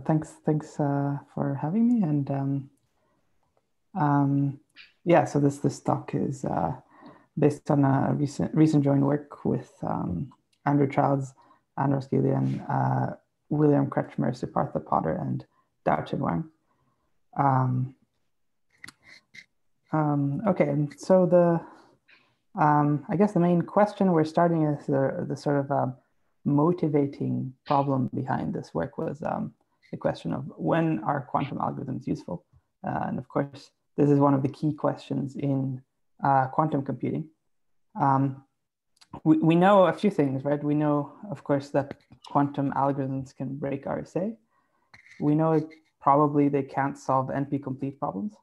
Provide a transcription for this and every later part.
Thanks for having me. And yeah, so this talk is based on a recent joint work with Andrew Childs, Anders Gillian, William Kretschmer, Siddhartha Potter, and Dao-Chin Wang. Okay, so I guess the main question we're starting is the sort of motivating problem behind this work was the question of when are quantum algorithms useful? And of course, this is one of the key questions in quantum computing. We know a few things, right? We know, of course, that quantum algorithms can break RSA. We know probably they can't solve NP-complete problems.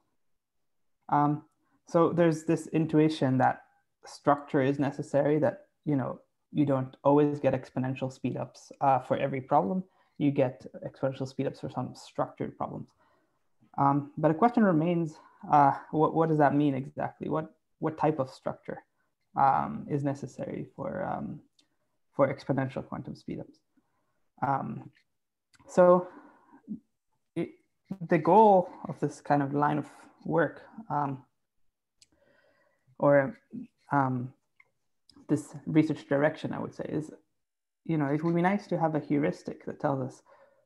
So there's this intuition that structure is necessary, that you don't always get exponential speedups for every problem. You get exponential speedups for some structured problems. But a question remains, what does that mean exactly? What type of structure is necessary for exponential quantum speedups? So the goal of this kind of line of work, this research direction, I would say, is, it would be nice to have a heuristic that tells us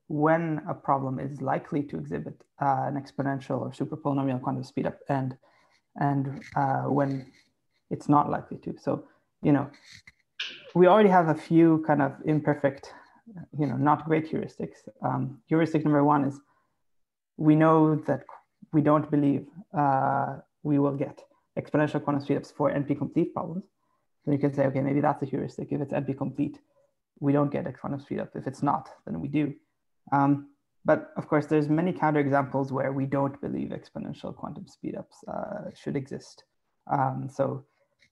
when a problem is likely to exhibit an exponential or super-polynomial quantum speedup and when it's not likely to. So, we already have a few kind of imperfect, not great heuristics. Heuristic number one is we know that we don't believe we will get exponential quantum speedups for NP-complete problems. Then you can say, okay, maybe that's a heuristic. If it's NP-complete, we don't get a quantum speedup. If it's not, then we do. But of course, there's many counterexamples where we don't believe exponential quantum speedups should exist. So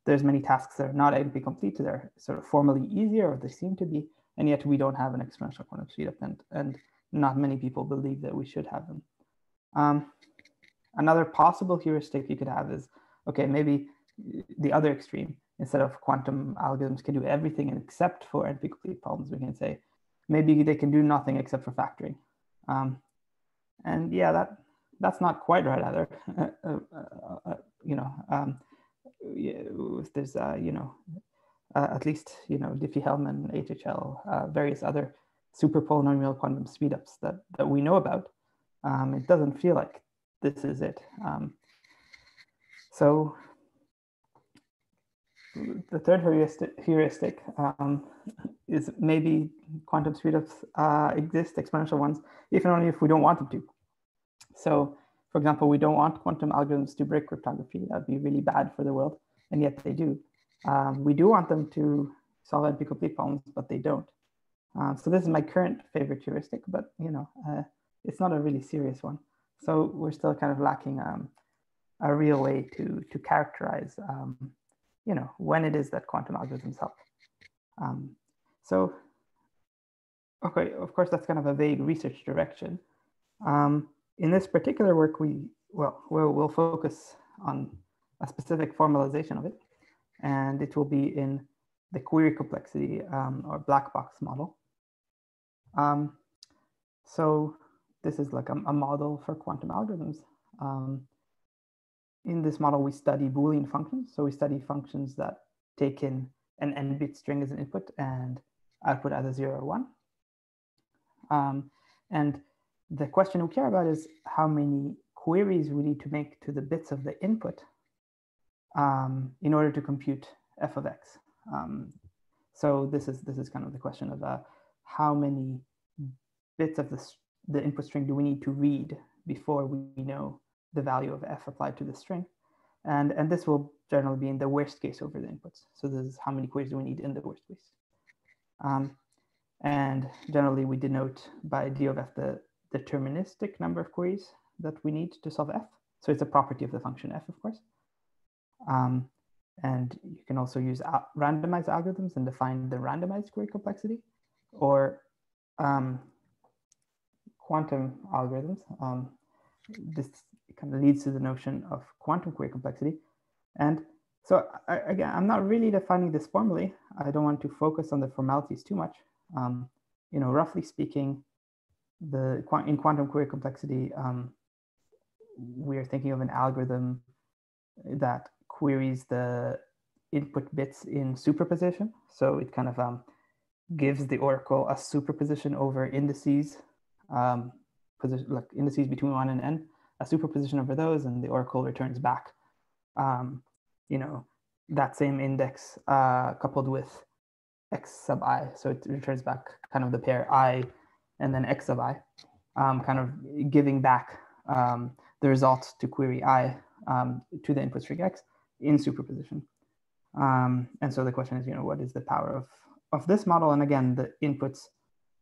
there's many tasks that are not NP-complete. They're sort of formally easier, or they seem to be, and yet we don't have an exponential quantum speedup, and not many people believe that we should have them. Another possible heuristic you could have is, okay, maybe the other extreme. Instead of quantum algorithms can do everything except for NP-complete problems, we can say maybe they can do nothing except for factoring. And yeah, that's not quite right either. There's at least Diffie-Hellman, HHL, various other super-polynomial quantum speedups that we know about. It doesn't feel like this is it. So the third heuristic is maybe quantum speedups exist, exponential ones, if and only if we don't want them to. So, for example, we don't want quantum algorithms to break cryptography. That would be really bad for the world, and yet they do. We do want them to solve NP-complete problems, but they don't. So this is my current favorite heuristic, but it's not a really serious one. So we're still kind of lacking a real way to characterize when it is that quantum algorithms help. So, okay, of course, that's kind of a vague research direction. In this particular work, we'll focus on a specific formalization of it, and it will be in the query complexity or black box model. So this is like a model for quantum algorithms. In this model, we study Boolean functions. So we study functions that take in an n-bit string as an input and output either 0 or 1. And the question we care about is how many queries we need to make to the bits of the input in order to compute f of x. So this is kind of the question of how many bits of the input string do we need to read before we know the value of f applied to the string. And this will generally be in the worst case over the inputs. So this is how many queries do we need in the worst case. And generally we denote by d of f the deterministic number of queries that we need to solve f. So it's a property of the function f, of course. And you can also use randomized algorithms and define the randomized query complexity, or quantum algorithms. This kind of leads to the notion of quantum query complexity. And so again, I'm not really defining this formally. I don't want to focus on the formalities too much. Roughly speaking, in quantum query complexity, we are thinking of an algorithm that queries the input bits in superposition. So it kind of gives the oracle a superposition over indices, like indices between 1 and n, a superposition over those, and the oracle returns back, that same index coupled with x sub I. So it returns back kind of the pair I and then x sub I, kind of giving back the result to query I to the input string x in superposition. And so the question is, what is the power of this model? And again, the inputs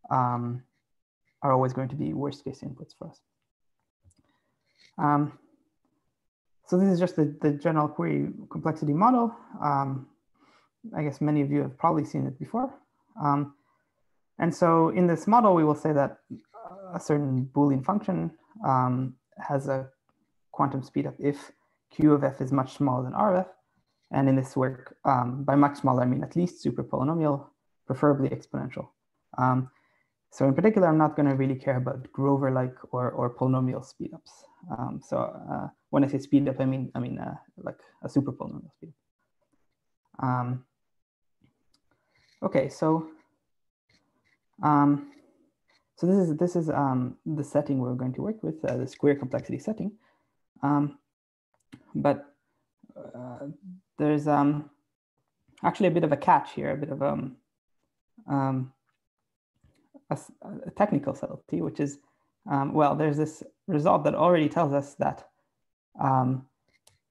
are always going to be worst case inputs for us. So this is just the general query complexity model. I guess many of you have probably seen it before. And so in this model, we will say that a certain Boolean function has a quantum speedup if Q of f is much smaller than R of f. And in this work, by much smaller, I mean at least super polynomial, preferably exponential. So in particular, I'm not going to really care about Grover-like or polynomial speedups. So when I say speedup, I mean like a super polynomial speedup. Okay, so this is the setting we're going to work with, the square complexity setting. But there's actually a bit of a catch here, a bit of a technical subtlety, which is, well, there's this result that already tells us that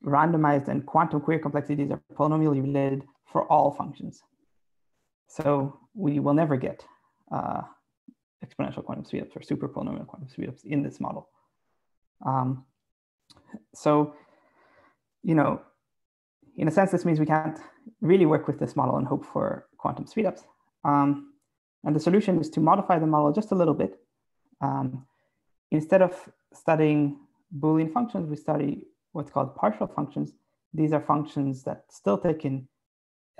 randomized and quantum query complexities are polynomially related for all functions. So we will never get exponential quantum speedups or super polynomial quantum speedups in this model. So, in a sense, this means we can't really work with this model and hope for quantum speedups. And the solution is to modify the model just a little bit. Instead of studying Boolean functions, we study what's called partial functions. These are functions that still take in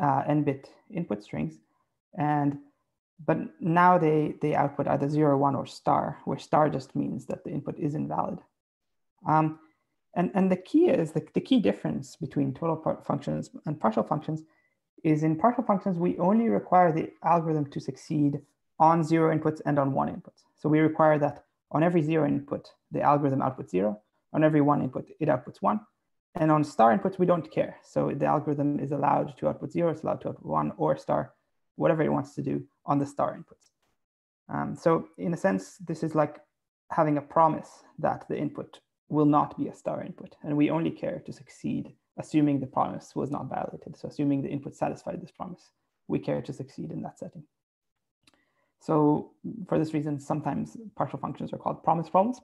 n-bit input strings, but now they output either 0, 1, or star, where star just means that the input is invalid. And the key is, the key difference between total functions and partial functions is in partial functions, we only require the algorithm to succeed on 0 inputs and on 1 input. So we require that on every 0 input, the algorithm outputs 0. On every 1 input, it outputs 1. And on star inputs, we don't care. So the algorithm is allowed to output 0, it's allowed to output 1 or star, whatever it wants to do on the star inputs. So in a sense, this is like having a promise that the input will not be a star input. And we only care to succeed, assuming the promise was not violated. So assuming the input satisfied this promise, we care to succeed in that setting. So for this reason, sometimes partial functions are called promise problems.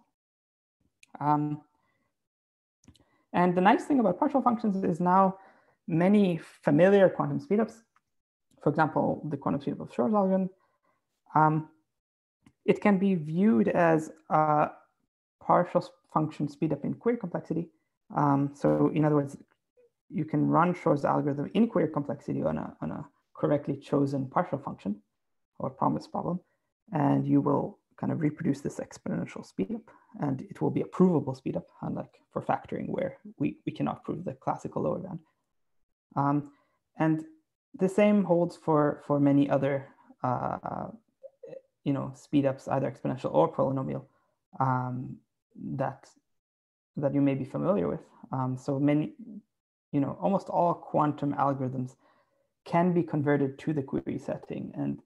And the nice thing about partial functions is now many familiar quantum speedups, for example, the quantum speedup of Shor's algorithm, it can be viewed as a partial function speedup in query complexity. So in other words, you can run Shor's algorithm in query complexity on a correctly chosen partial function or promise problem, and you will kind of reproduce this exponential speedup, and it will be a provable speedup, unlike for factoring where we cannot prove the classical lower bound. And the same holds for many other speedups, either exponential or polynomial, that you may be familiar with. So many, almost all quantum algorithms can be converted to the query setting, and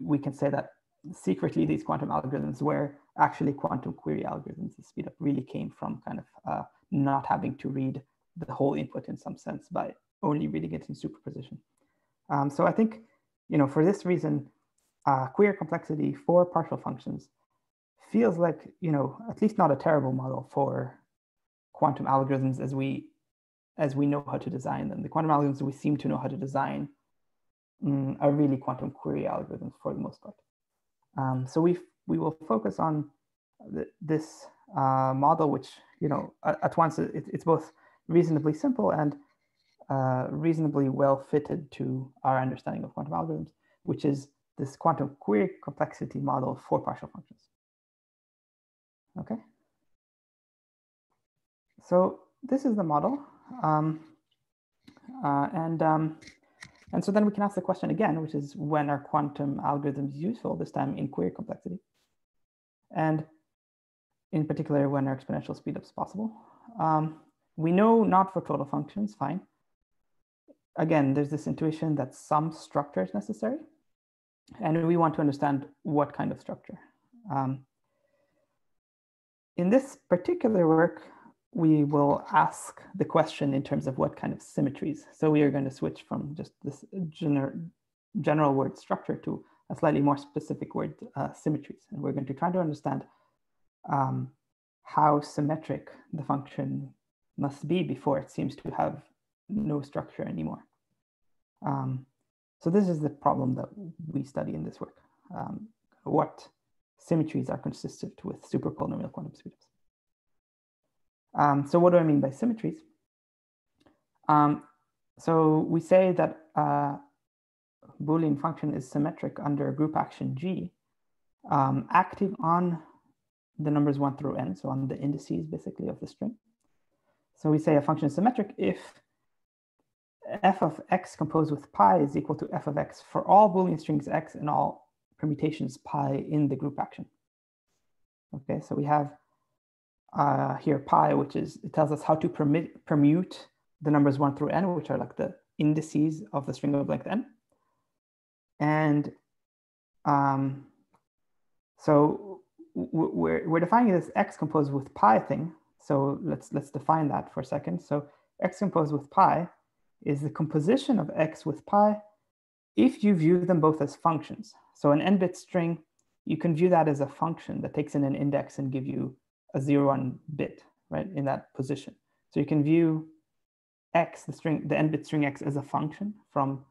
we can say that secretly these quantum algorithms were actually quantum query algorithms. The speedup really came from kind of not having to read the whole input in some sense by only reading it in superposition. So I think, for this reason, query complexity for partial functions feels like, at least not a terrible model for quantum algorithms as we know how to design them. The quantum algorithms we seem to know how to design are really quantum query algorithms for the most part. So we will focus on this model, which, at once it's both reasonably simple and reasonably well fitted to our understanding of quantum algorithms, which is this quantum query complexity model for partial functions. Okay. So this is the model. And so then we can ask the question again, which is when are quantum algorithms useful, this time in query complexity? And in particular, when are exponential speedups possible? We know not for total functions, fine. Again, there's this intuition that some structure is necessary, and we want to understand what kind of structure. In this particular work, we will ask the question in terms of what kind of symmetries. So we are going to switch from just this general word structure to a slightly more specific word, symmetries. And we're going to try to understand how symmetric the function must be before it seems to have no structure anymore. So this is the problem that we study in this work. What symmetries are consistent with super-polynomial quantum speedups? So what do I mean by symmetries? So we say that a Boolean function is symmetric under group action G, acting on the numbers 1 through n, so on the indices basically of the string. So we say a function is symmetric if f of x composed with pi is equal to f of x for all Boolean strings x and all permutations pi in the group action. Okay, so we have here pi, which is, it tells us how to permute the numbers 1 through n, which are like the indices of the string of length n. And so we're defining this x composed with pi thing. So let's define that for a second. So x composed with pi is the composition of x with pi if you view them both as functions. So an n-bit string, you can view that as a function that takes in an index and give you a 0, 1 bit, right, in that position. So you can view x, the n-bit string x, as a function from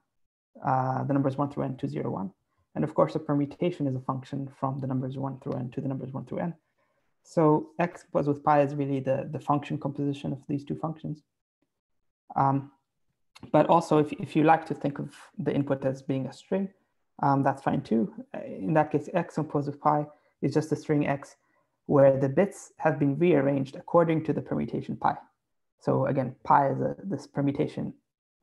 the numbers 1 through n to 0, 1. And of course, a permutation is a function from the numbers 1 through n to the numbers 1 through n. So x composed with pi is really the function composition of these two functions. But also, if you like to think of the input as being a string, that's fine too. In that case, x composed with pi is just a string x where the bits have been rearranged according to the permutation pi. So again, pi is this permutation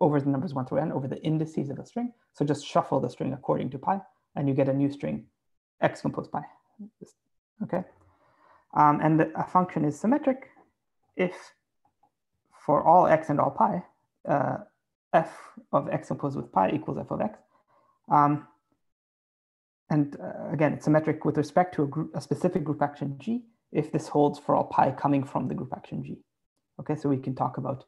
over the numbers 1 through n, over the indices of a string. So just shuffle the string according to pi, and you get a new string, x composed pi. Okay. And a function is symmetric if for all x and all pi, f of x composed with pi equals f of x. Again, it's symmetric with respect to a specific group action G if this holds for all pi coming from the group action G. Okay, so we can talk about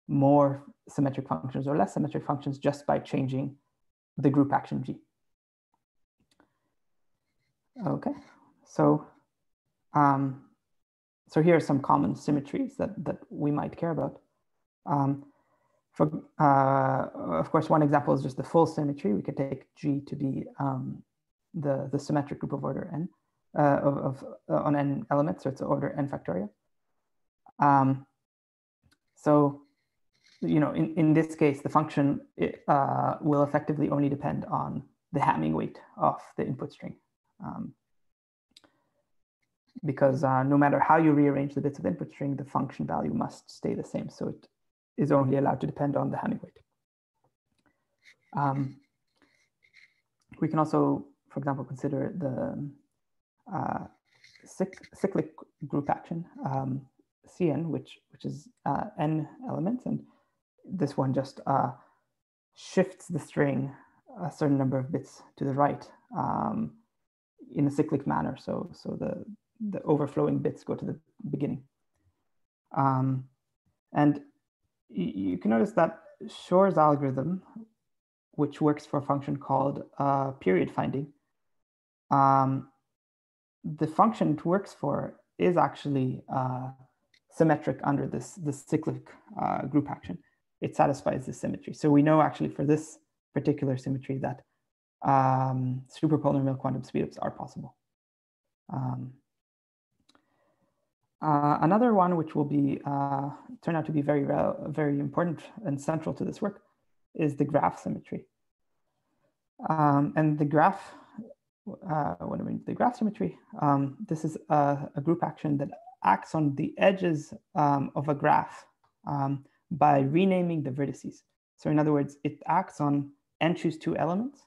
more symmetric functions or less symmetric functions just by changing the group action G. Okay, so here are some common symmetries that we might care about. Of course, one example is just the full symmetry. We could take G to be the symmetric group of order n on n elements, so it's order n factorial. So, you know, in this case, the function will effectively only depend on the Hamming weight of the input string. Because no matter how you rearrange the bits of the input string, the function value must stay the same. So it is only allowed to depend on the Hamming weight. We can also, for example, consider the cyclic group action, Cn, which is n elements, and this one just shifts the string a certain number of bits to the right in a cyclic manner. So the overflowing bits go to the beginning. And you can notice that Shor's algorithm, which works for a function called period finding, the function it works for is actually symmetric under this cyclic group action. It satisfies this symmetry. So we know actually for this particular symmetry that super-polynomial quantum speedups are possible. Another one which will be turn out to be very important and central to this work is the graph symmetry. And the graph, what I mean, the graph symmetry, this is a group action that acts on the edges of a graph by renaming the vertices. So in other words, it acts on n choose 2 elements,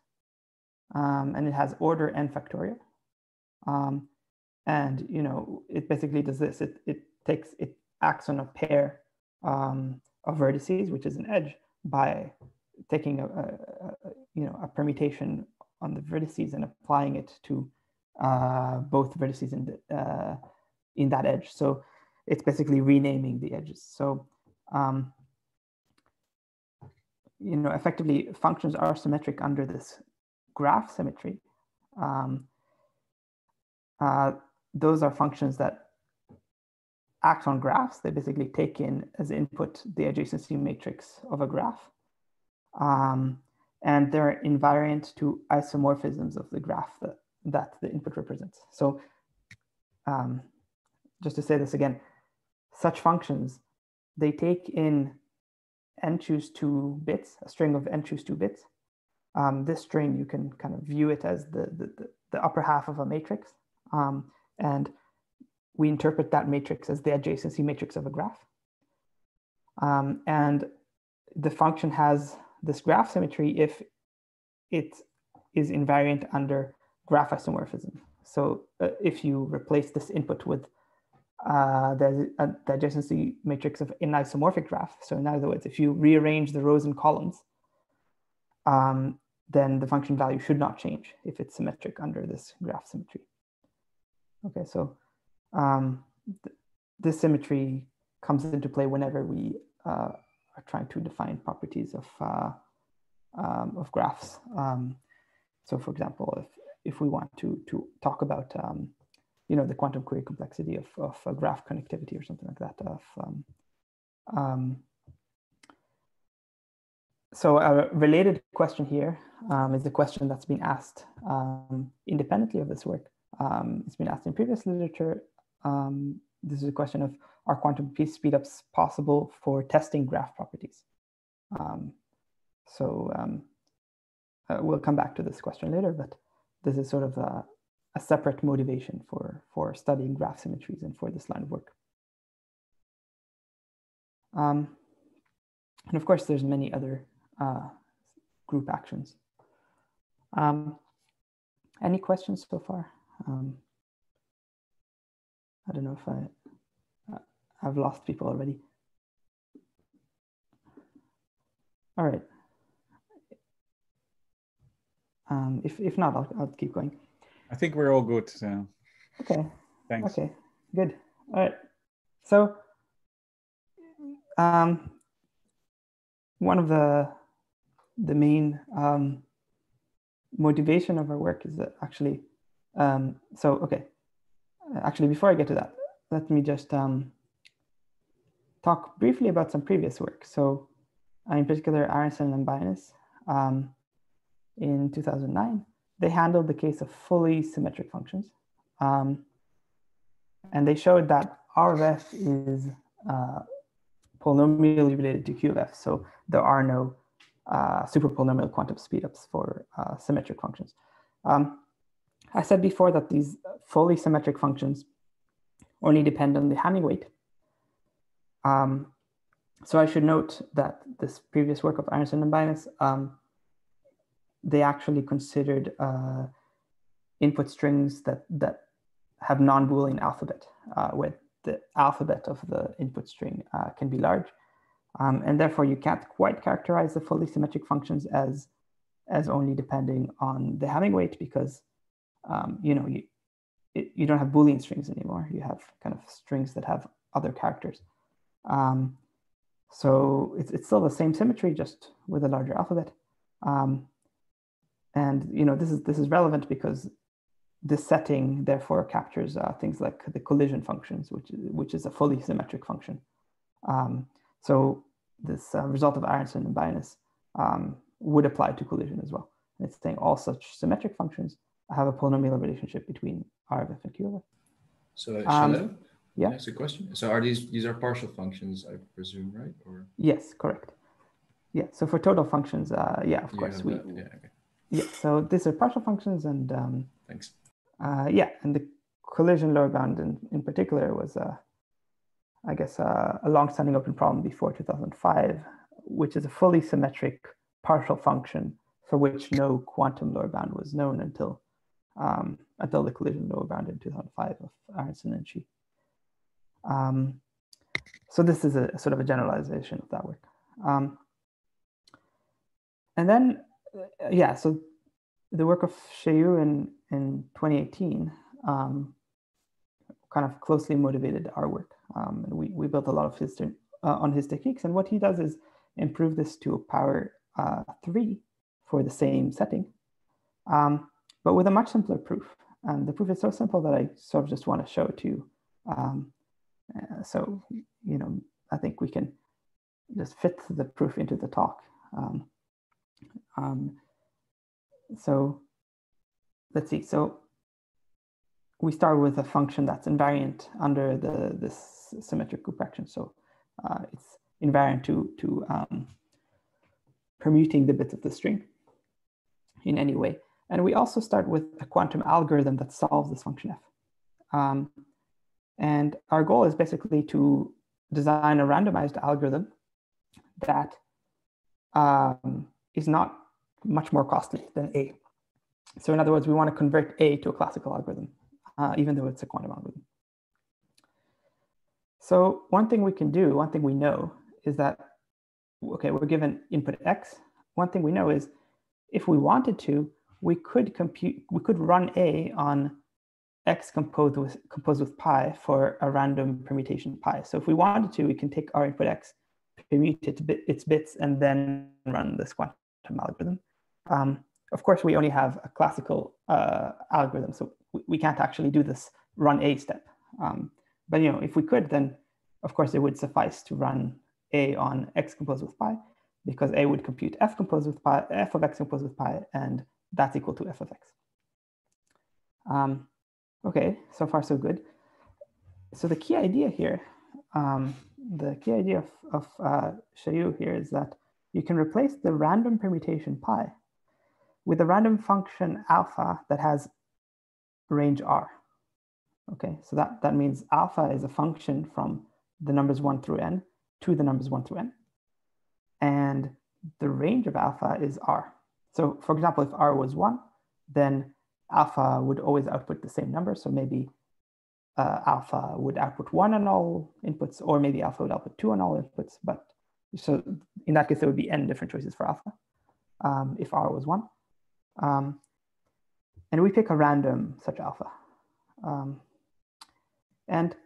and it has order n factorial. And it basically does this. It acts on a pair of vertices, which is an edge, by taking a permutation on the vertices and applying it to both vertices in that edge. So it's basically renaming the edges. So effectively, functions are symmetric under this graph symmetry. Those are functions that act on graphs. They basically take in as input the adjacency matrix of a graph. And they're invariant to isomorphisms of the graph that the input represents. So just to say this again, such functions, they take in n choose 2 bits, a string of n choose 2 bits. This string, you can kind of view it as the upper half of a matrix. And we interpret that matrix as the adjacency matrix of a graph. And the function has this graph symmetry if it is invariant under graph isomorphism. So if you replace this input with the adjacency matrix of an isomorphic graph, so in other words, if you rearrange the rows and columns, then the function value should not change if it's symmetric under this graph symmetry. Okay, so this symmetry comes into play whenever we are trying to define properties of graphs. So for example, if we want to talk about the quantum query complexity of a graph connectivity or something like that. So a related question here is the question that's been asked independently of this work. It's been asked in previous literature. This is a question of, are quantum speedups possible for testing graph properties? We'll come back to this question later, but this is sort of a separate motivation for studying graph symmetries and for this line of work. And of course, there's many other group actions. Any questions so far? I don't know if I've lost people already. All right. If not, I'll keep going. I think we're all good. So. Okay. Thanks. Okay. Good. All right. So one of the main motivation of our work is that actually. Actually, before I get to that, let me just talk briefly about some previous work. So, in particular, Aaronson and Ambainis in 2009, they handled the case of fully symmetric functions. And they showed that R of f is polynomially related to Q of f. So there are no super-polynomial quantum speedups for symmetric functions. I said before that these fully symmetric functions only depend on the Hamming weight. So I should note that this previous work of Aaronson and Ambainis, they actually considered input strings that have non-Boolean alphabet, where the alphabet of the input string can be large. And therefore, you can't quite characterize the fully symmetric functions as only depending on the Hamming weight, because you don't have Boolean strings anymore. You have kind of strings that have other characters. So it's still the same symmetry, just with a larger alphabet. And this is relevant because this setting therefore captures things like the collision functions, which is a fully symmetric function. So this result of Aaronson and Ambainis would apply to collision as well. And it's saying all such symmetric functions have a polynomial relationship between R of f and Q of f. So Shalev, yeah, that's a question. So are these are partial functions, I presume, right? Or yes, correct. Yeah. So for total functions, yeah, of course okay. Yeah, so these are partial functions, and Thanks. yeah, and the collision lower bound in particular was, I guess, a long-standing open problem before 2005, which is a fully symmetric partial function for which no quantum lower bound was known until the collision lower bound in 2005 of Aaronson and Shi. So this is a sort of a generalization of that work. And then, yeah, so the work of Chailloux in 2018 kind of closely motivated our work. And we built a lot of his on his techniques. And what he does is improve this to a power 3 for the same setting, but with a much simpler proof. And the proof is so simple that I sort of just want to show it to you. So, you know, I think we can just fit the proof into the talk. So let's see. So we start with a function that's invariant under this symmetric group action. So it's invariant to permuting the bits of the string in any way. And we also start with a quantum algorithm that solves this function f. And our goal is basically to design a randomized algorithm that is not much more costly than A. So in other words, we want to convert A to a classical algorithm, even though it's a quantum algorithm. So one thing we can do, one thing we know is that, okay, we're given input x. One thing we know is if we wanted to, we could run A on x composed with pi for a random permutation pi. So if we wanted to, we can take our input x, permute its bits, and then run this quantum algorithm. Of course, we only have a classical algorithm, so we can't actually do this run A step. But you know, if we could, then of course it would suffice to run A on x composed with pi, because A would compute f composed with pi, f of x composed with pi, and that's equal to f of x. Okay, so far so good. So the key idea here, of Chailloux here is that you can replace the random permutation pi with a random function alpha that has range R. Okay, so that means alpha is a function from the numbers 1 through n to the numbers 1 through n. And the range of alpha is R. So for example, if R was 1, then alpha would always output the same number. So maybe alpha would output 1 on all inputs, or maybe alpha would output 2 on all inputs. But so in that case, there would be n different choices for alpha if R was 1. And we pick a random such alpha. And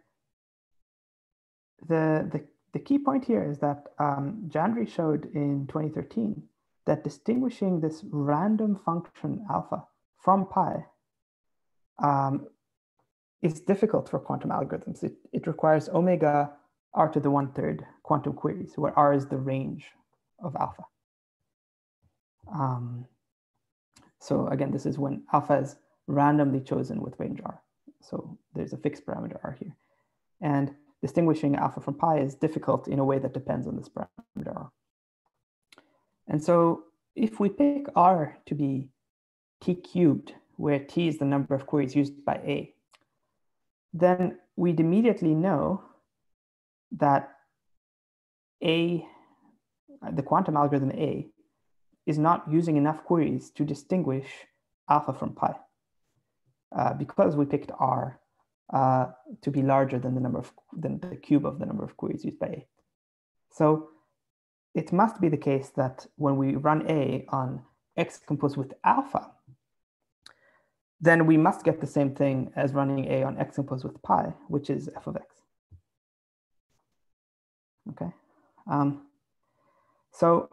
the key point here is that Jandry showed in 2013 that distinguishing this random function alpha from pi is difficult for quantum algorithms. It requires omega r to the 1/3 quantum queries, where r is the range of alpha. So again, this is when alpha is randomly chosen with range r. So there's a fixed parameter r here. And distinguishing alpha from pi is difficult in a way that depends on this parameter r. And so if we pick r to be t cubed, where t is the number of queries used by A, then we'd immediately know that A, the quantum algorithm A, is not using enough queries to distinguish alpha from pi, because we picked R to be larger than the cube of the number of queries used by A. So it must be the case that when we run A on x composed with alpha, then we must get the same thing as running A on x composed with pi, which is f of x. Okay. So,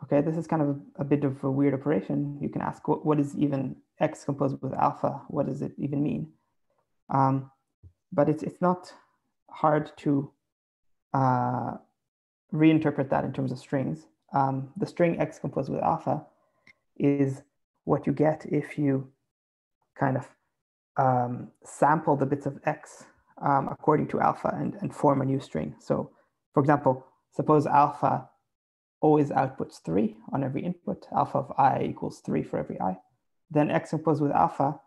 okay, this is kind of a bit of a weird operation. You can ask, what is even x composed with alpha? What does it even mean? But it's not hard to reinterpret that in terms of strings. The string x composed with alpha is what you get if you kind of sample the bits of x according to alpha and form a new string. So for example, suppose alpha always outputs 3 on every input. Alpha of I equals 3 for every I. Then x composed with alpha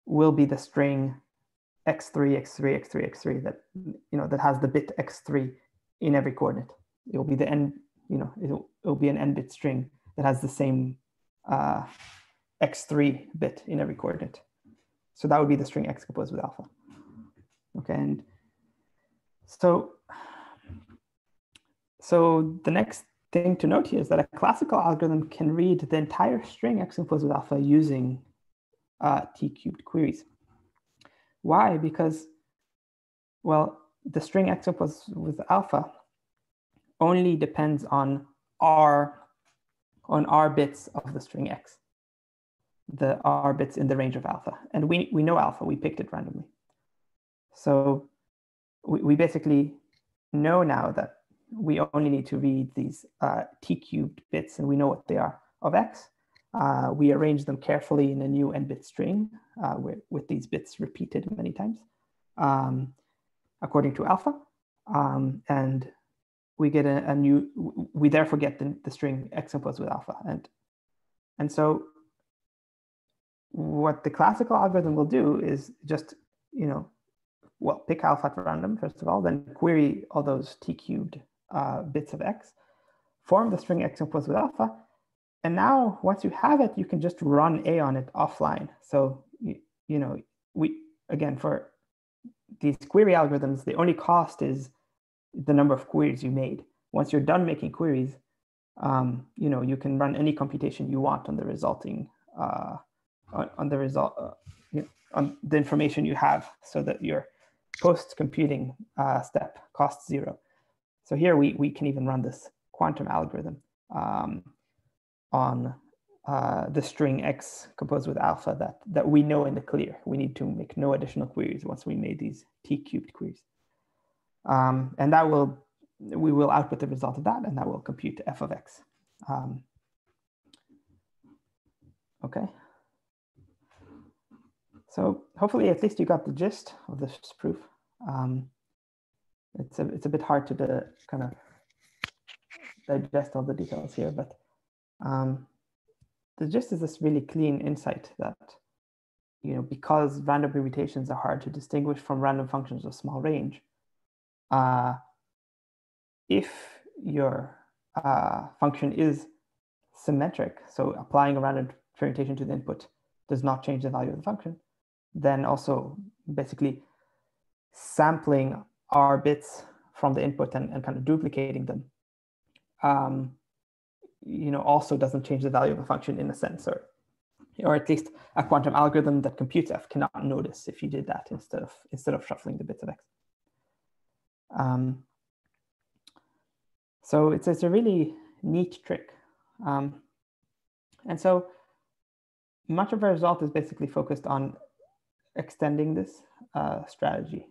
will be the string x3, x3, x3, x3 that, that has the bit x3 in every coordinate. It will be the n, it will be an n-bit string that has the same x3 bit in every coordinate. So that would be the string x composed with alpha. Okay, and so the next thing to note here is that a classical algorithm can read the entire string x composed with alpha using t-cubed queries. Why? Because, well, the string x composed with alpha only depends on r bits of the string x, the r bits in the range of alpha. And we know alpha, we picked it randomly. So we basically know now that we only need to read these t-cubed bits, and we know what they are of x. We arrange them carefully in a new n-bit string with these bits repeated many times according to alpha. And we get we therefore get the string x composed with alpha. And so what the classical algorithm will do is just, pick alpha at random, first of all, then query all those t-cubed bits of x, form the string x composed with alpha, and now once you have it, you can just run A on it offline. So, again, for these query algorithms, the only cost is the number of queries you made. Once you're done making queries, you can run any computation you want on the resulting, on the information you have, so that your post-computing step costs 0. So here we can even run this quantum algorithm on the string x composed with alpha that we know in the clear. We need to make no additional queries once we made these t-cubed queries. And we will output the result of that, and that will compute f of x. Okay. So hopefully at least you got the gist of this proof. It's a bit hard to kind of digest all the details here, but the gist is this really clean insight that, because random permutations are hard to distinguish from random functions of small range, if your function is symmetric, so applying a random permutation to the input does not change the value of the function, then also basically sampling r bits from the input and kind of duplicating them, also doesn't change the value of a function in a sense, or at least a quantum algorithm that computes f cannot notice if you did that instead of shuffling the bits of x. So it's a really neat trick. And so much of our result is basically focused on extending this strategy.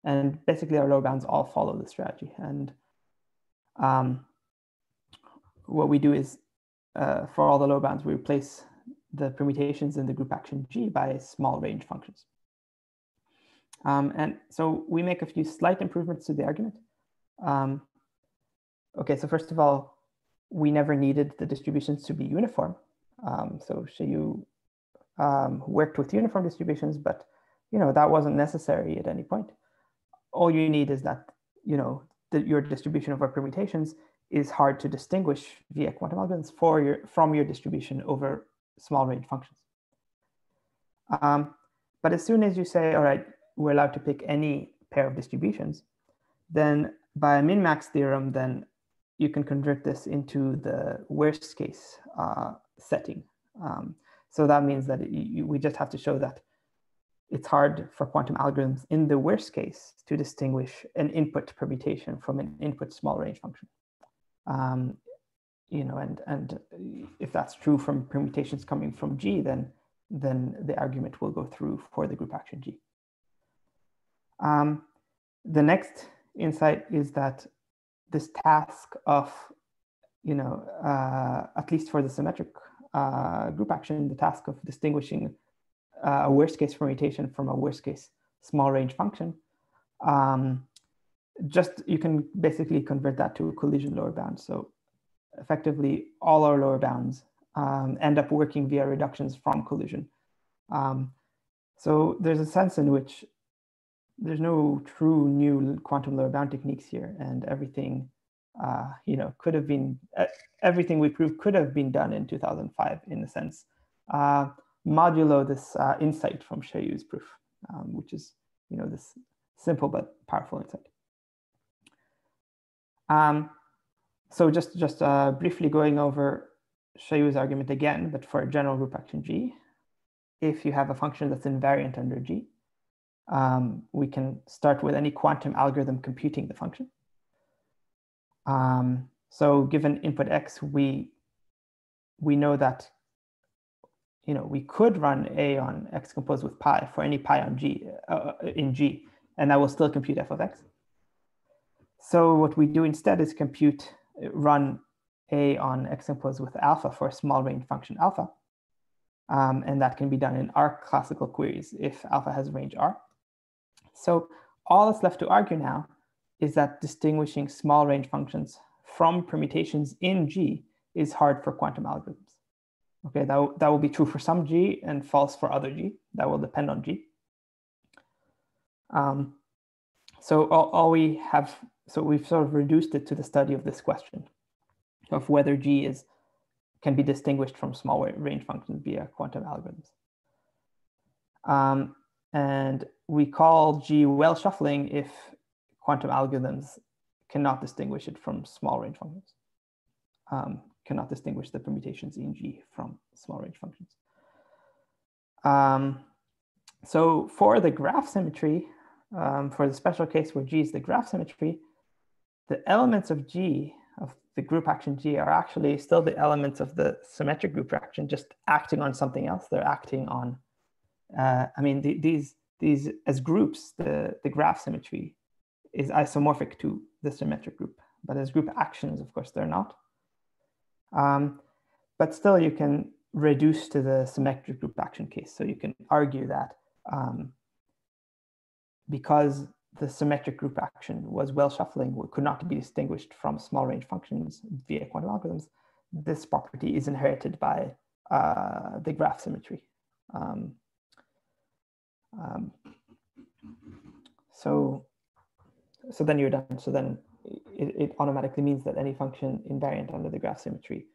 And basically our low bounds all follow this strategy. And what we do is, for all the low bounds, we replace the permutations in the group action G by small range functions. And so we make a few slight improvements to the argument. Okay, so first of all, we never needed the distributions to be uniform. So Chailloux worked with uniform distributions, but that wasn't necessary at any point. All you need is that your distribution of our permutations is hard to distinguish via quantum algorithms from your distribution over small range functions. But as soon as you say, all right, we're allowed to pick any pair of distributions, then by a min-max theorem, then you can convert this into the worst case setting. So that means that we just have to show that it's hard for quantum algorithms in the worst case to distinguish an input permutation from an input small range function. And if that's true from permutations coming from G, then the argument will go through for the group action G. The next insight is that this task of, at least for the symmetric group action, the task of distinguishing a worst case permutation from a worst case small range function just you can basically convert that to a collision lower bound. So effectively, all our lower bounds end up working via reductions from collision. So there's a sense in which there's no true new quantum lower bound techniques here, and everything, could have been everything we proved could have been done in 2005 in a sense, modulo this insight from Chailloux's proof, which is this simple but powerful insight. So just briefly going over Chailloux's argument again, but for a general group action G, if you have a function that's invariant under G, we can start with any quantum algorithm computing the function. So given input x, we know that we could run A on x composed with pi for any pi on G in G, and that will still compute f of x. So what we do instead is run A on x composed with alpha for a small range function alpha. And that can be done in R classical queries if alpha has range R. So all that's left to argue now is that distinguishing small range functions from permutations in G is hard for quantum algorithms. Okay, that will be true for some G and false for other G. That will depend on G. So all we have, so we've sort of reduced it to the study of this question of whether G can be distinguished from small range functions via quantum algorithms. And we call G well shuffling if quantum algorithms cannot distinguish it from small range functions, cannot distinguish the permutations in G from small range functions. So for the graph symmetry, for the special case where G is the graph symmetry, the elements of G, of the group action G, are actually still the elements of the symmetric group action, just acting on something else. They're acting on, these as groups, the graph symmetry is isomorphic to the symmetric group, but as group actions, of course, they're not. But still, you can reduce to the symmetric group action case. So you can argue that because the symmetric group action was well shuffling, could not be distinguished from small range functions via quantum algorithms, this property is inherited by the graph symmetry. So then you're done. So then it automatically means that any function invariant under the graph symmetry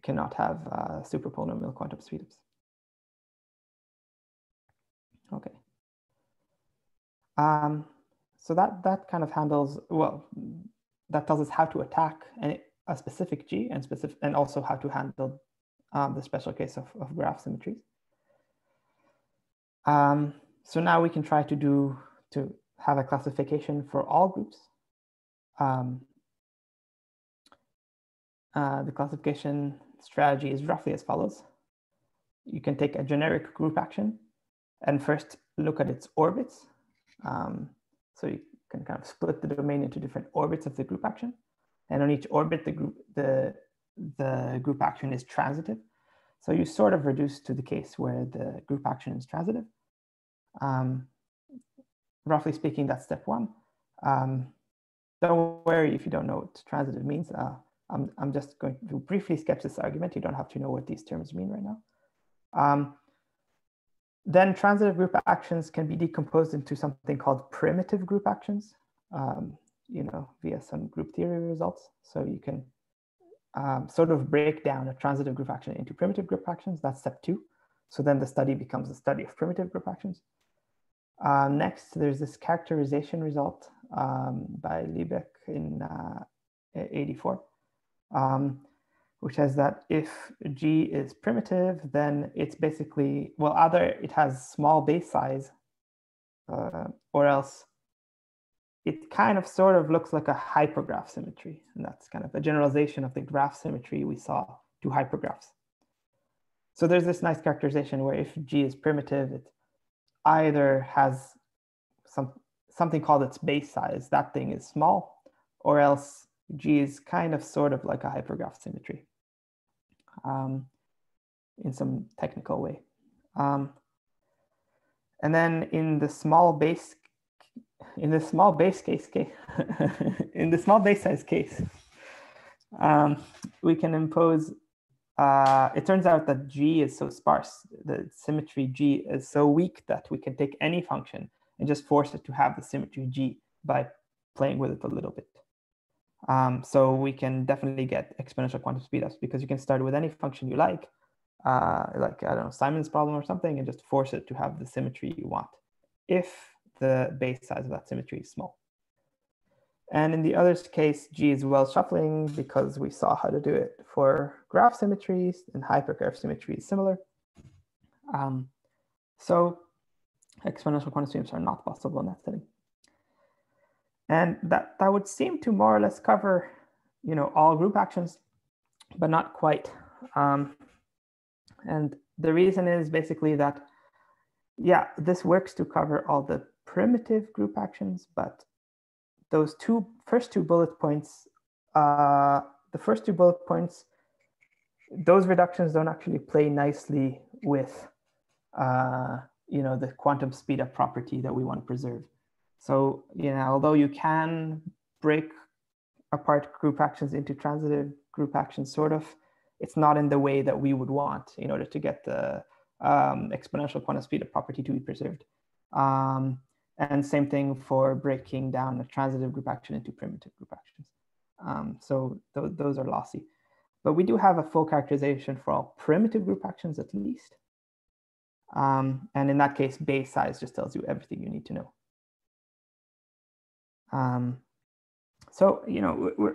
cannot have super-polynomial quantum speedups. Okay. So that kind of handles, well, that tells us how to attack a specific G and also how to handle the special case of graph symmetries. So now we can try to have a classification for all groups. The classification strategy is roughly as follows. You can take a generic group action and first look at its orbits. So you can kind of split the domain into different orbits of the group action. And on each orbit, the group action is transitive. So you sort of reduce to the case where the group action is transitive. Roughly speaking, that's step one. Don't worry if you don't know what transitive means. I'm just going to briefly sketch this argument. You don't have to know what these terms mean right now. Then transitive group actions can be decomposed into something called primitive group actions, via some group theory results. So you can sort of break down a transitive group action into primitive group actions. That's step two. So then the study becomes a study of primitive group actions. Next, there's this characterization result by Liebeck in 84, which says that if G is primitive, then it's basically, well, either it has small base size or else it kind of sort of looks like a hypergraph symmetry. And that's kind of a generalization of the graph symmetry we saw to hypergraphs. So there's this nice characterization where if G is primitive, it either has something called its base size, that thing is small, or else G is kind of sort of like a hypergraph symmetry in some technical way. And then in the small base in the small base case, in the small base size case, we can impose, it turns out that G is so sparse, the symmetry G is so weak that we can take any function and just force it to have the symmetry G by playing with it a little bit. So we can definitely get exponential quantum speedups because you can start with any function you like, I don't know, Simon's problem or something, and just force it to have the symmetry you want if the base size of that symmetry is small. And in the other case, G is well shuffling because we saw how to do it for graph symmetries, and hypergraph symmetry is similar. So exponential quantum streams are not possible in that setting. And that would seem to more or less cover, all group actions, but not quite. And the reason is basically that, yeah, this works to cover all the primitive group actions, but those first two bullet points, those reductions don't actually play nicely with, the quantum speedup property that we want to preserve. So, although you can break apart group actions into transitive group actions, sort of, it's not in the way that we would want in order to get the exponential quantum speedup property to be preserved. And same thing for breaking down a transitive group action into primitive group actions. So those are lossy. But we do have a full characterization for all primitive group actions at least. And in that case, base size just tells you everything you need to know. So,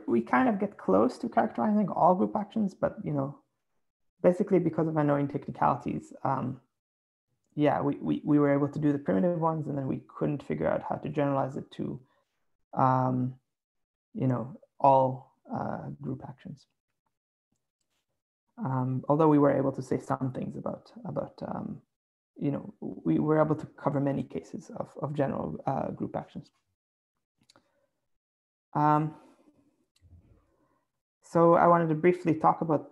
we kind of get close to characterizing all group actions, but, basically because of annoying technicalities, yeah, we were able to do the primitive ones, and then we couldn't figure out how to generalize it to, all group actions. Although we were able to say some things about we were able to cover many cases of general group actions. So I wanted to briefly talk about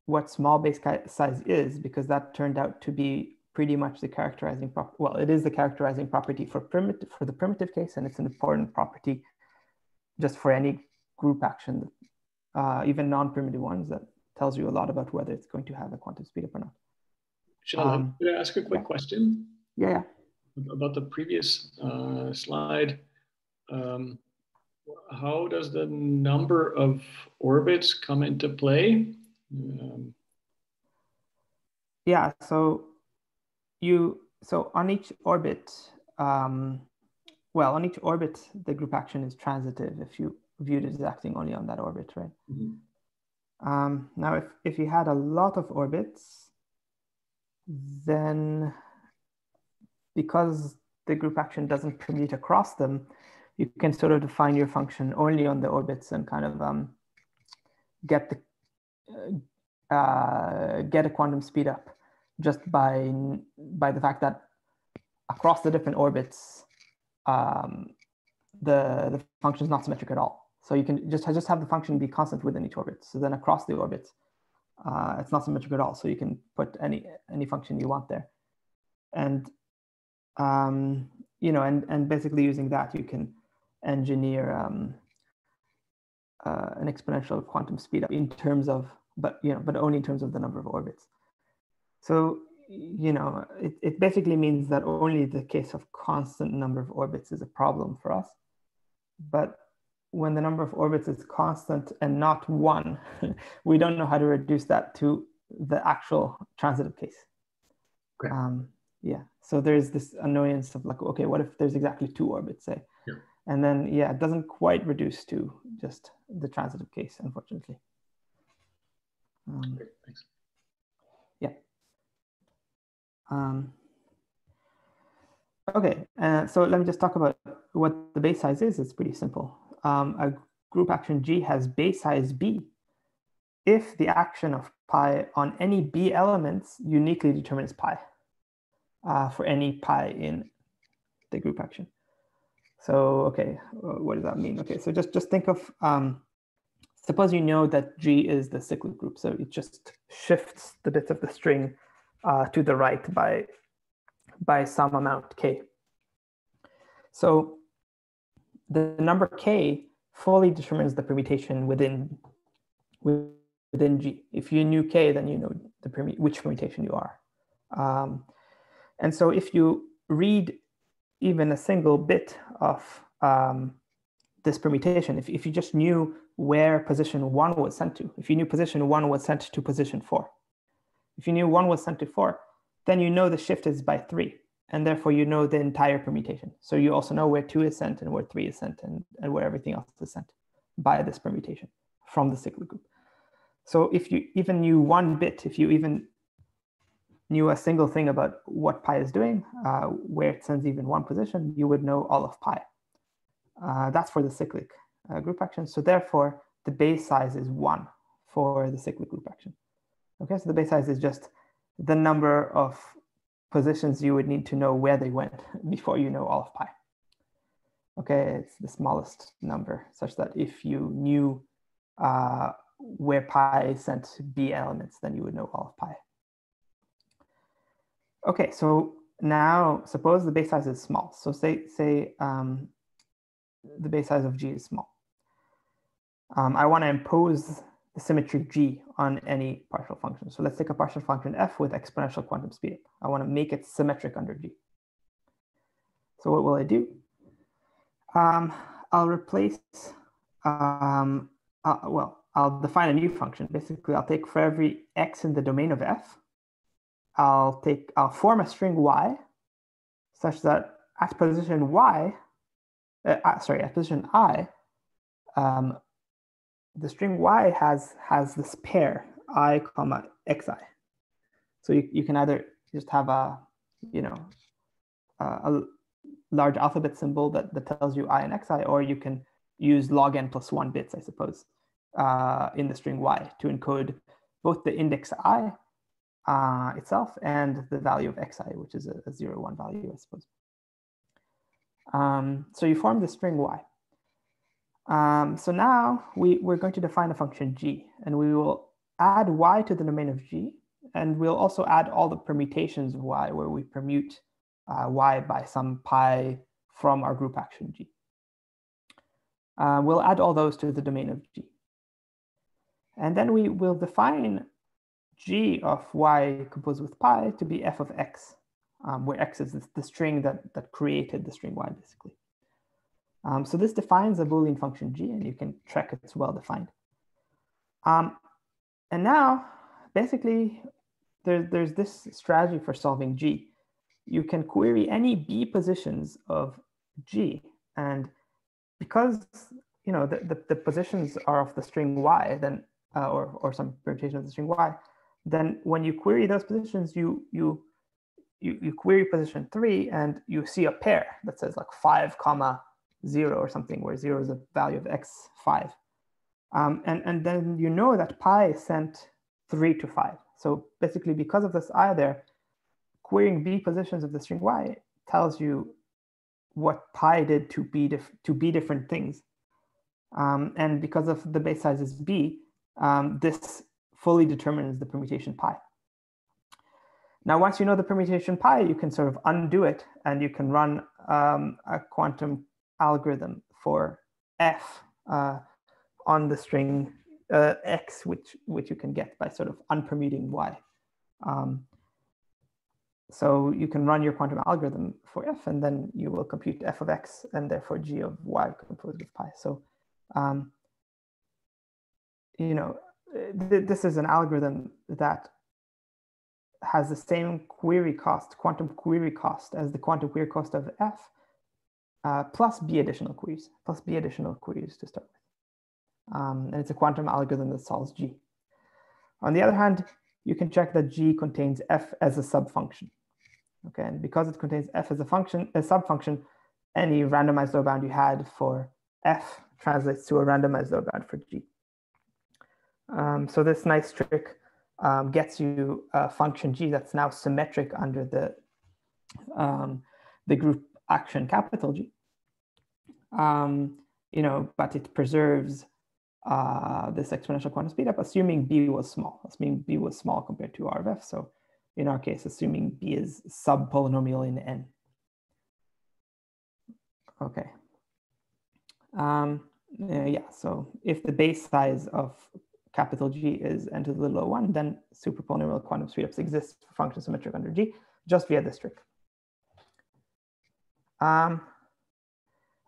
what small base size is, because that turned out to be pretty much the characterizing property. Well, it is the characterizing property for the primitive case, and it's an important property just for any group action, even non-primitive ones, that tells you a lot about whether it's going to have a quantum speedup or not. Shalev, could I ask a quick question? Yeah. About the previous slide. How does the number of orbits come into play? Yeah, so on each orbit, on each orbit, the group action is transitive if you viewed it as acting only on that orbit, right? Mm-hmm. Now, if you had a lot of orbits, then because the group action doesn't permute across them, you can sort of define your function only on the orbits and kind of get a quantum speedup just by the fact that across the different orbits, the function is not symmetric at all. So you can just have the function be constant within each orbit. So then across the orbits, it's not symmetric at all. So you can put any function you want there, and and basically using that you can engineer an exponential quantum speedup in terms of, but only in terms of the number of orbits. So it basically means that only the case of constant number of orbits is a problem for us. But when the number of orbits is constant and not one, we don't know how to reduce that to the actual transitive case. Okay. Yeah, so there's this annoyance of like, okay, what if there's exactly 2 orbits, say? Yeah. And then, yeah, it doesn't quite reduce to just the transitive case, unfortunately. Okay, thanks. Yeah. Okay, so let me just talk about what the base size is. It's pretty simple. A group action G has base size B if the action of pi on any B elements uniquely determines pi for any pi in the group action. So, okay, what does that mean? Okay, so just think of, suppose you know that G is the cyclic group. So it just shifts the bits of the string to the right by some amount k. So the number k fully determines the permutation within G. If you knew k, then you know which permutation you are. And so if you read even a single bit of this permutation, if you just knew where position 1 was sent to, if you knew position 1 was sent to position 4, if you knew 1 was sent to 4, then you know the shift is by 3, and therefore you know the entire permutation. So you also know where 2 is sent and where 3 is sent and where everything else is sent by this permutation from the cyclic group. So if you even knew one bit, if you even knew a single thing about what pi is doing, where it sends even one position, you would know all of pi. That's for the cyclic group action. So therefore, the base size is 1 for the cyclic group action. Okay, so the base size is just the number of positions you would need to know where they went before you know all of pi. Okay, it's the smallest number, such that if you knew where pi sent b elements, then you would know all of pi. Okay, so now suppose the base size is small. So say the base size of G is small. I want to impose the symmetry G on any partial function. So let's take a partial function f with exponential quantum speedup. I want to make it symmetric under G. So what will I do? I'll replace, I'll define a new function. Basically, I'll take for every x in the domain of f, I'll form a string y such that at position y, at position I, the string y has this pair I comma xi. So you can either just have a large alphabet symbol that tells you I and xi, or you can use log n plus 1 bits, I suppose, in the string y to encode both the index I itself and the value of xi, which is a 0, 1 value, I suppose. So you form the string y. So now we're going to define a function g, and we will add y to the domain of g, and we'll also add all the permutations of y, where we permute y by some pi from our group action g. We'll add all those to the domain of g. And then we will define g of y composed with pi to be f of x, where x is the string that created the string y, basically. So this defines a Boolean function g, and you can check it's well defined. And now, basically, there's this strategy for solving g. You can query any b positions of g, and because the positions are of the string y, then or some permutation of the string y, then when you query those positions, you query position 3, and you see a pair that says like 5, 0 or something, where 0 is the value of x5. And then you know that pi sent 3 to 5. So basically, because of this I there, querying b positions of the string y tells you what pi did to b different things. And because of the base size is b, this fully determines the permutation pi. Now, once you know the permutation pi, you can sort of undo it, and you can run a quantum algorithm for f on the string x, which you can get by sort of unpermuting y. So you can run your quantum algorithm for f, and then you will compute f of x and therefore g of y composed with pi. So this is an algorithm that has the same query cost, quantum query cost, as the quantum query cost of f, plus b additional queries to start with. And it's a quantum algorithm that solves g. On the other hand, you can check that g contains f as a subfunction. Okay, and because it contains f as a subfunction, any randomized low bound you had for f translates to a randomized low bound for g. So this nice trick gets you a function g that's now symmetric under the group action capital G. But it preserves this exponential quantum speedup, assuming b was small compared to R of f. So in our case, assuming b is sub-polynomial in n. Okay. Yeah, so if the base size of capital G is n to the little o1, then super-polynomial quantum speedups exist for functions symmetric under G just via this trick.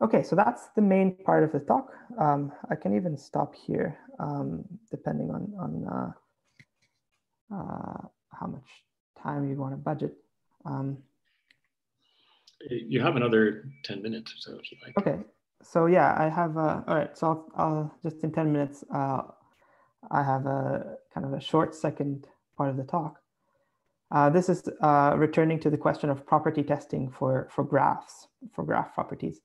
Okay, so that's the main part of the talk. I can even stop here, depending on how much time you want to budget. You have another 10 minutes or so if you like. Okay, so yeah, I have, all right, so I'll just in 10 minutes, I have a kind of a short second part of the talk. This is returning to the question of property testing for graphs, for graph properties.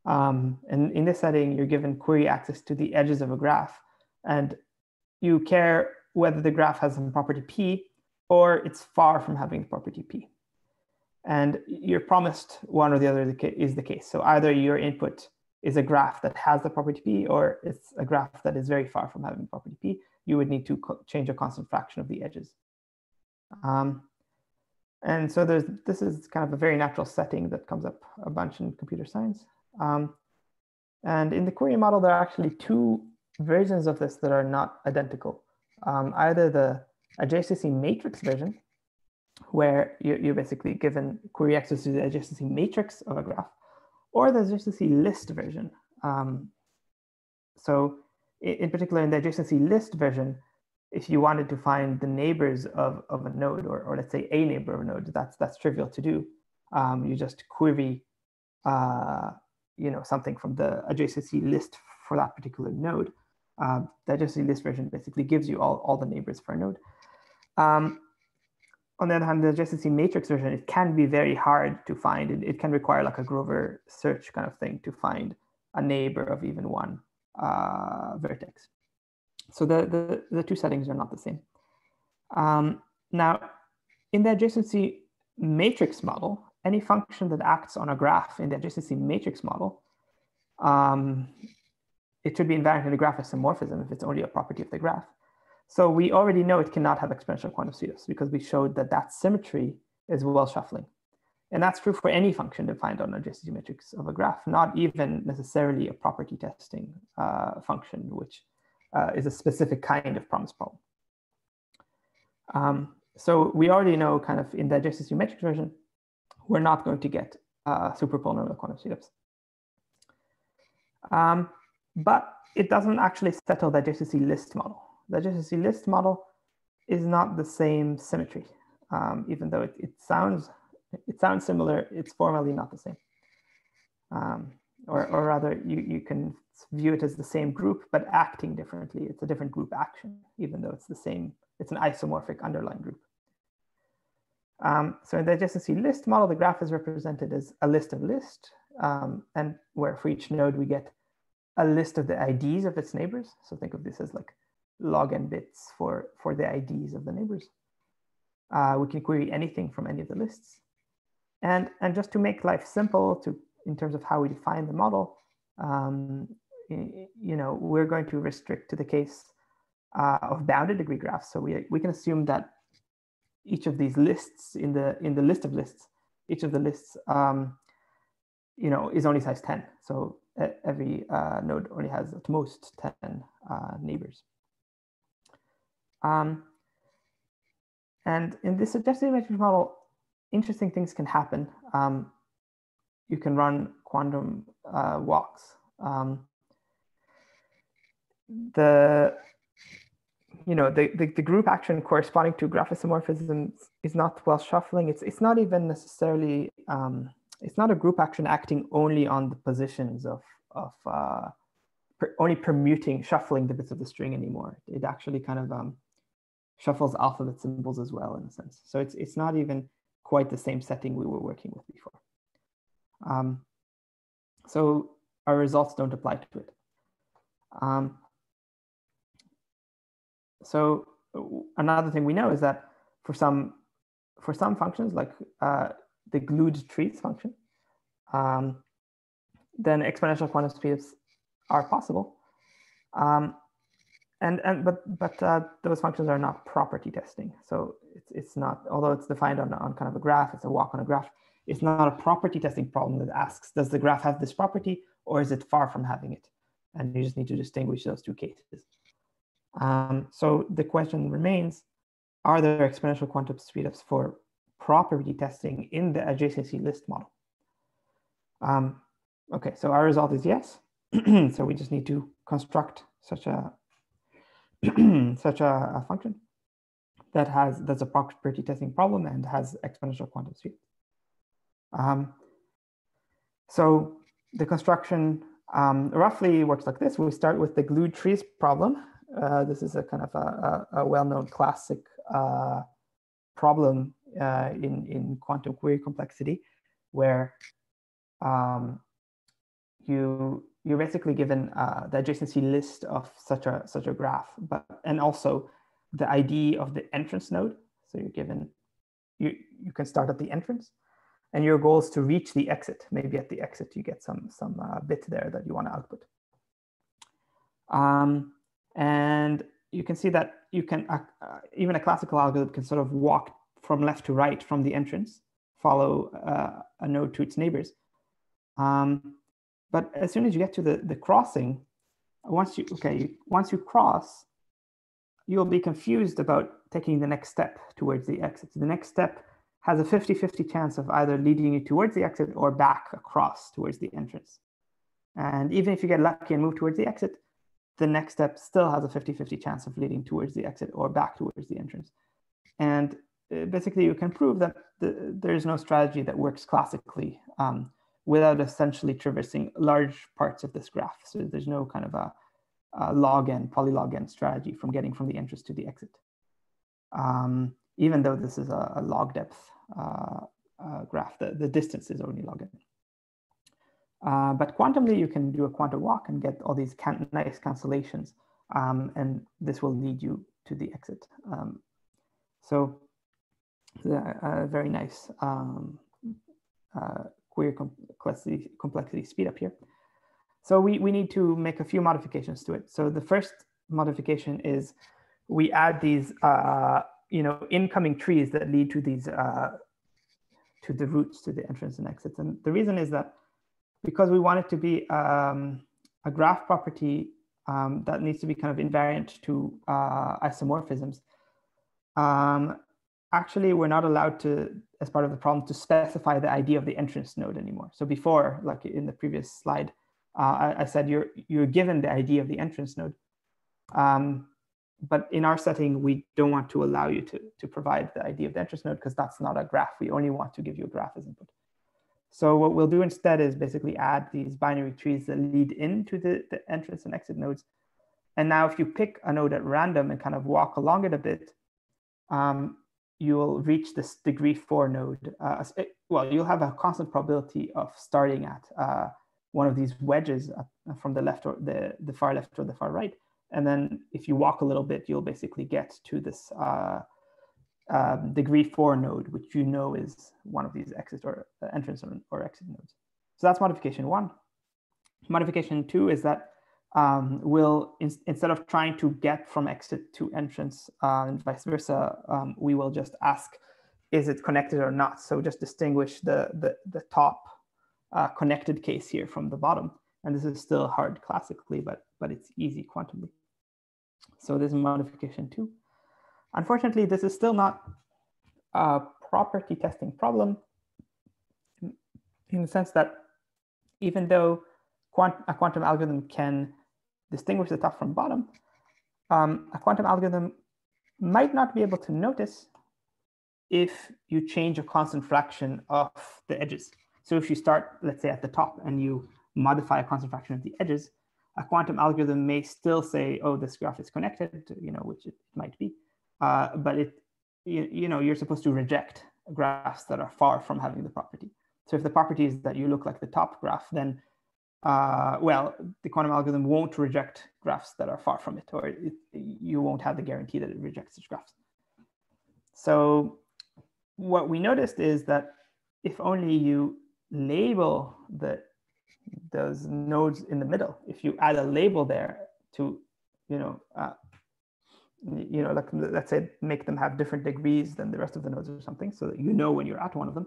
And in this setting, you're given query access to the edges of a graph, and you care whether the graph has some property P or it's far from having property P. And you're promised one or the other is the case. So either your input is a graph that has the property P, or it's a graph that is very far from having property P. You would need to change a constant fraction of the edges. And so this is kind of a very natural setting that comes up a bunch in computer science. And in the query model, there are actually two versions of this that are not identical. Either the adjacency matrix version, where you're basically given query access to the adjacency matrix of a graph, or the adjacency list version. So in particular, in the adjacency list version, if you wanted to find the neighbors of a node, or let's say a neighbor of a node, that's trivial to do. You just query something from the adjacency list for that particular node. The adjacency list version basically gives you all the neighbors for a node. On the other hand, the adjacency matrix version, it can be very hard to find. It can require like a Grover search kind of thing to find a neighbor of even one vertex. So the two settings are not the same. Now, in the adjacency matrix model, any function that acts on a graph in the adjacency matrix model, it should be invariant in the graph isomorphism if it's only a property of the graph. So we already know it cannot have exponential quantum speedups because we showed that symmetry is well shuffling. And that's true for any function defined on an adjacency matrix of a graph, not even necessarily a property testing function, which is a specific kind of promise problem. So we already know kind of in the adjacency matrix version, we're not going to get super-polynomial quantum speedups. But it doesn't actually settle the adjacency list model. The adjacency list model is not the same symmetry, even though it sounds similar. It's formally not the same, or rather, you can view it as the same group but acting differently. It's a different group action, even though it's the same. It's an isomorphic underlying group. So in the adjacency list model, the graph is represented as a list of lists, and where for each node we get a list of the IDs of its neighbors. So think of this as like log n bits for the IDs of the neighbors. We can query anything from any of the lists. And just to make life simple in terms of how we define the model, we're going to restrict to the case of bounded degree graphs. So we can assume that each of these lists in the list of lists, each of the lists is only size 10. So every node only has at most 10 neighbors. And in this adjacency matrix model, interesting things can happen. You can run quantum walks. The group action corresponding to graph isomorphism is not well shuffling. It's not even necessarily, it's not a group action acting only on the positions of only shuffling the bits of the string anymore. It actually kind of shuffles alphabet symbols as well in a sense. So it's not even quite the same setting we were working with before. So our results don't apply to it. So another thing we know is that for some functions like the glued trees function, then exponential quantum speedups are possible. But those functions are not property testing. So it's not, although it's defined on kind of a graph, it's a walk on a graph, It's not a property testing problem that asks, does the graph have this property or is it far from having it? And you just need to distinguish those two cases. So the question remains, are there exponential quantum speedups for property testing in the adjacency list model? Okay, so our result is yes. So we just need to construct such a such a function that's a property testing problem and has exponential quantum speed. So the construction roughly works like this. We start with the glued trees problem. This is a kind of a well-known classic problem in quantum query complexity, where you're basically given the adjacency list of such a graph, and also the ID of the entrance node. So you're given, you can start at the entrance, and your goal is to reach the exit. Maybe at the exit you get some bit there that you want to output. And you can see that you can even a classical algorithm can sort of walk from left to right from the entrance, follow a node to its neighbors. But as soon as you get to the crossing, once you cross, you'll be confused about taking the next step towards the exit. The next step has a 50-50 chance of either leading you towards the exit or back across towards the entrance. And even if you get lucky and move towards the exit, the next step still has a 50-50 chance of leading towards the exit or back towards the entrance. And basically you can prove that there is no strategy that works classically without essentially traversing large parts of this graph. So there's no kind of a log n, polylog n strategy from getting from the entrance to the exit. Even though this is a log depth graph, the distance is only log n. But quantumly, you can do a quantum walk and get all these nice cancellations, and this will lead you to the exit. So a very nice query complexity speed up here. So we need to make a few modifications to it. So the first modification is we add these incoming trees that lead to these to the roots, to the entrance and exits. And the reason is that because we want it to be a graph property that needs to be kind of invariant to isomorphisms, actually we're not allowed to, as part of the problem, to specify the ID of the entrance node anymore. So before, like in the previous slide, I said you're given the ID of the entrance node. But in our setting, we don't want to allow you to provide the ID of the entrance node because that's not a graph. We only want to give you a graph as input. So what we'll do instead is basically add these binary trees that lead into the entrance and exit nodes. And now if you pick a node at random and kind of walk along it a bit, you will reach this degree 4 node. Well, you'll have a constant probability of starting at one of these wedges from the left or the far left or the far right. And then if you walk a little bit, you'll basically get to this degree 4 node, which you know is one of these exit or entrance or exit nodes. So that's modification 1. Modification 2 is that we'll, instead of trying to get from exit to entrance and vice versa, we will just ask, is it connected or not? So just distinguish the top connected case here from the bottom. And this is still hard classically, but it's easy quantumly. So this is modification 2. Unfortunately, this is still not a property testing problem in the sense that even though a quantum algorithm can distinguish the top from bottom, a quantum algorithm might not be able to notice if you change a constant fraction of the edges. So if you start, let's say, at the top and you modify a constant fraction of the edges, a quantum algorithm may still say, oh, this graph is connected, which it might be. But you're supposed to reject graphs that are far from having the property. So if the property is that you look like the top graph, then well, the quantum algorithm won't reject graphs that are far from it, or you won't have the guarantee that it rejects such graphs. So what we noticed is that if only you label those nodes in the middle, if you add a label there to, like, let's say, make them have different degrees than the rest of the nodes or something, so that you know when you're at one of them,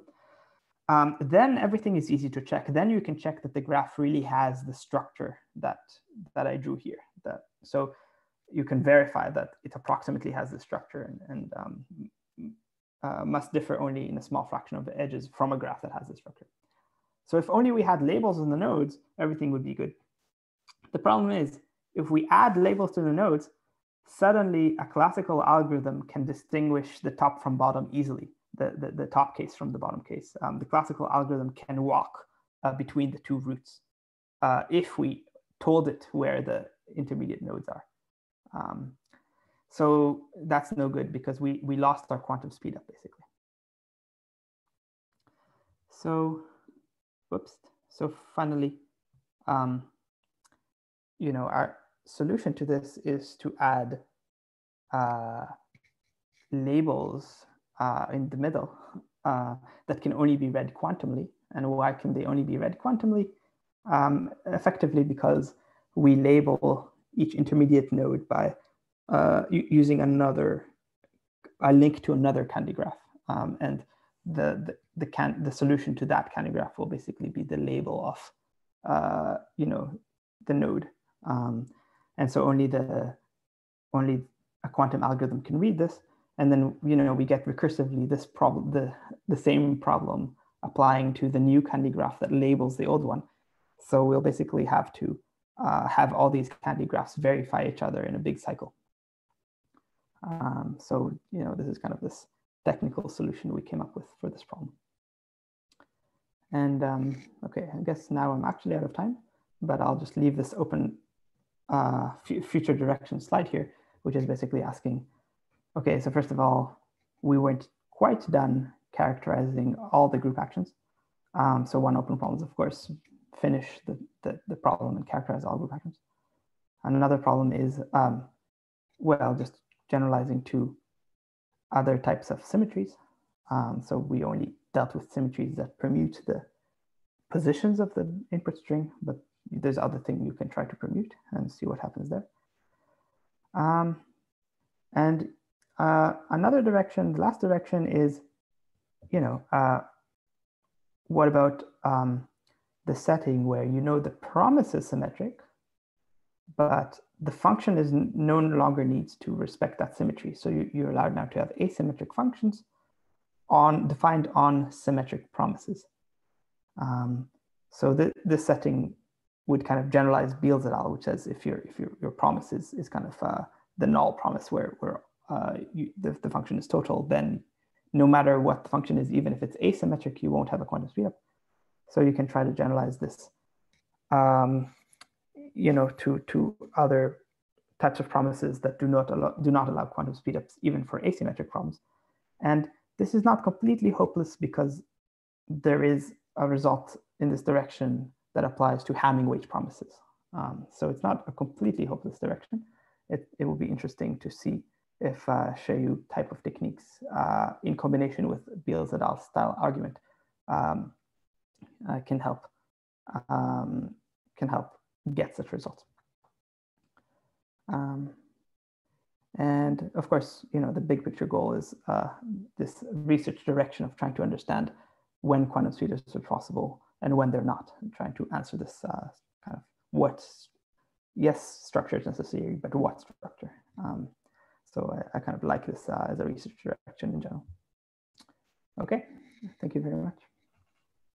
then everything is easy to check. Then you can check that the graph really has the structure that I drew here. So you can verify that it approximately has the structure and must differ only in a small fraction of the edges from a graph that has the structure. So if only we had labels on the nodes, everything would be good. The problem is, if we add labels to the nodes, suddenly a classical algorithm can distinguish the top from bottom easily, the top case from the bottom case. The classical algorithm can walk between the two roots if we told it where the intermediate nodes are. So that's no good because we lost our quantum speedup basically. So, whoops. So finally, our solution to this is to add labels in the middle that can only be read quantumly. And why can they only be read quantumly? Effectively because we label each intermediate node by using a link to another candy graph. And the solution to that candy graph will basically be the label of the node. And so only a quantum algorithm can read this. And then we get recursively this problem, the same problem applying to the new candy graph that labels the old one. So we'll basically have to have all these candy graphs verify each other in a big cycle. So this is kind of this technical solution we came up with for this problem. And okay, I guess now I'm actually out of time, but I'll just leave this open future direction slide here, which is basically asking, okay, so first of all, we weren't quite done characterizing all the group actions. So one open problem is, of course, finish the problem and characterize all group actions. Another problem is, well, just generalizing to other types of symmetries. So we only dealt with symmetries that permute the positions of the input string, but there's other things you can try to permute and see what happens there. And another direction, the last direction is, what about the setting where the promise is symmetric, but the function is no longer needs to respect that symmetry. So you're allowed now to have asymmetric functions defined on symmetric promises. So this setting would kind of generalize Beals et al., which says if your promise is kind of the null promise where the function is total, then no matter what the function is, even if it's asymmetric, you won't have a quantum speedup. So you can try to generalize this, to other types of promises that do not allow quantum speedups, even for asymmetric problems. And this is not completely hopeless because there is a result in this direction that applies to Hamming-Weight promises. So it's not a completely hopeless direction. It will be interesting to see if Chailloux type of techniques in combination with Beals et al. Style argument can help get such results. And of course, the big picture goal is this research direction of trying to understand when quantum speedups are possible and when they're not, and trying to answer this kind of yes, structure is necessary, but what structure? So I kind of like this as a research direction in general. Okay, thank you very much.